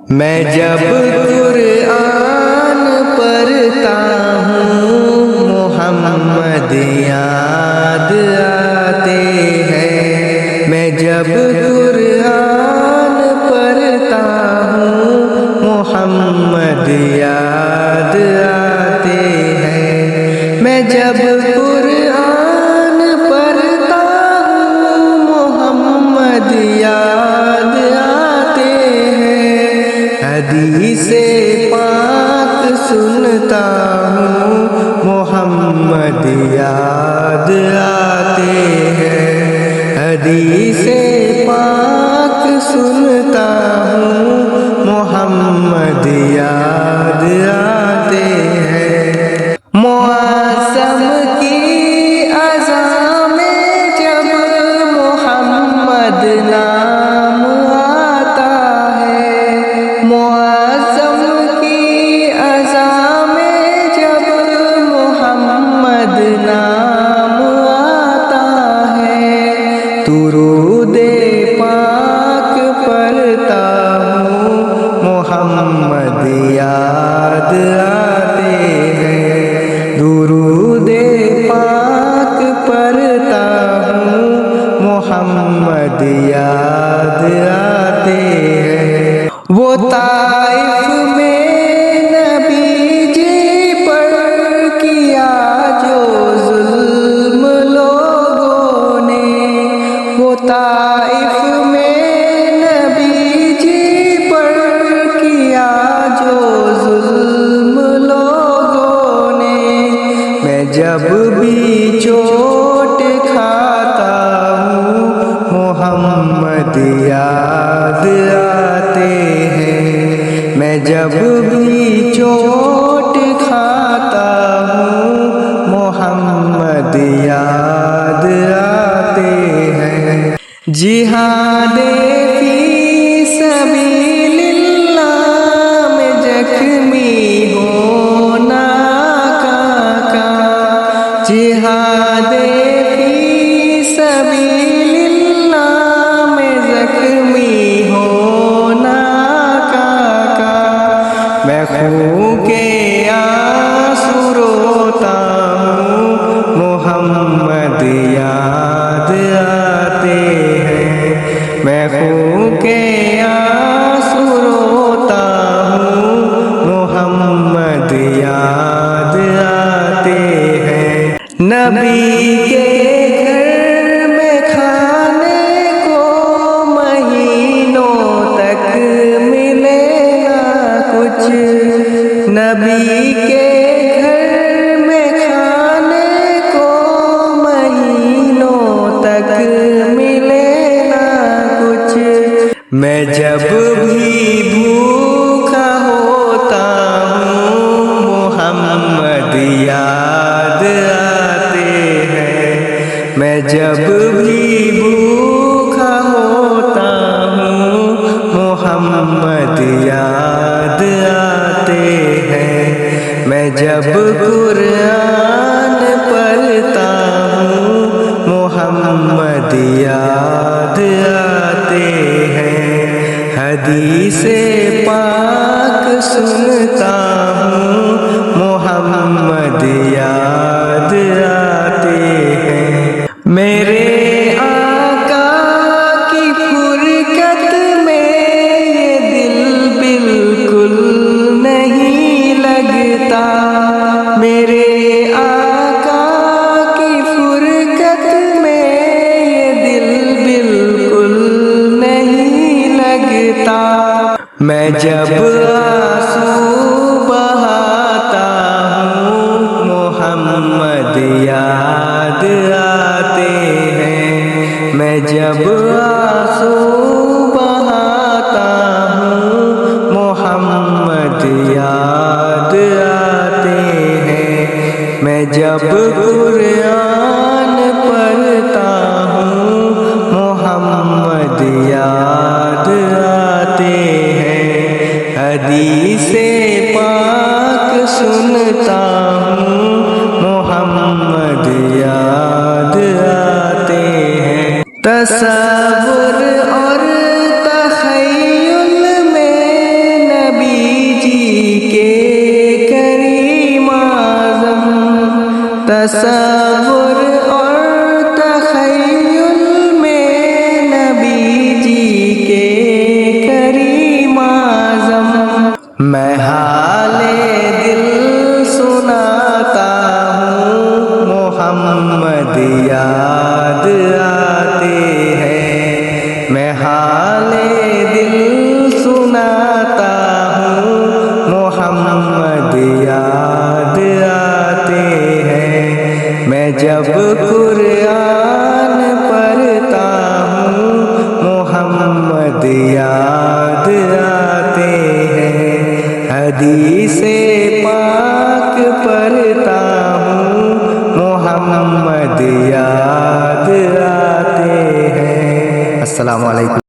میں جب قرآن پڑھتا ہوں محمد یاد آتے ہیں، میں جب قرآن پڑھتا ہوں محمد یاد آتے ہیں، میں جب قرآن پڑھتا ہوں محمد یاد آتے ہیں، حدیث پاک سنتا ہوں محمد یاد آتے ہیں، حدیث پاک سنتا ہوں محمد یاد آتے ہیں۔ معصم کی اذان میں جب محمد نام آتا ہے، معصم کی اذان میں جب محمد نام آتا ہے، درود پاک پڑھتا ہوں محمد یاد آتے ہیں، درود پاک پڑھتا ہوں محمد یاد آتے ہیں۔ وہ طائف میں نبی جی پر کیا جو ظلم لوگوں نے، وہ طائف میں نبی جی پر کیا جو ظلم لوگوں نے، میں جب بھی چوٹ کھاتا ہوں محمد یاد آتے ہیں، میں جب بھی چوٹ کھاتا ہوں محمد یاد آتے ہیں۔ جہاد فی سبیل اللہ میں زخمی ہونا کا، جہاد فی سبیل اللہ میں زخمی ہونا کا، میں خون کے آنسو روتا ہوں محمد یاد آتے ہیں، میں خون کے آنسو روتا ہوں محمد یاد آتے ہیں۔ نبی کے گھر میں کھانے کو مہینوں تک ملے نہ کچھ، نبی کے گھر میں کھانے کو مہینوں تک ملے نہ کچھ، میں جب بھی بھوکا ہوتا ہوں محمد یاد آتے ہیں، میں جب بھی بھوکا ہوتا ہوں محمد یاد آتے ہیں، میں جب قرآن پڑھتا ہوں محمد یاد آتے ہیں، حدیث پاک سنتا ہوں محمد یاد آتے ہیں۔ میرے آقا کی فرقت میں یہ دل بالکل نہیں لگتا، میرے آقا کی فرقت میں یہ دل بالکل نہیں لگتا، میں جب آنسو بہاتا ہوں محمد یاد آتے ہیں، میں جب آنسو بہاتا ہوں محمد یاد آتے ہیں، میں جب قرآن پڑھتا ہوں محمد یاد آتے ہیں، حدیث پاک سنتا ہوں محمد یاد آتے ہیں۔ تصور اور تخیل میں تصور اور تخیل میں نبی جی کے کریم اعظم میں حال دل سناتا ہوں محمد یاد آتے ہیں میں حال دل سناتا ہوں محمد یاد آتے ہیں میں جب قرآن پڑھتا ہوں محمد یاد آتے ہیں حدیث پاک پڑھتا ہوں محمد یاد آتے ہیں۔ السلام علیکم۔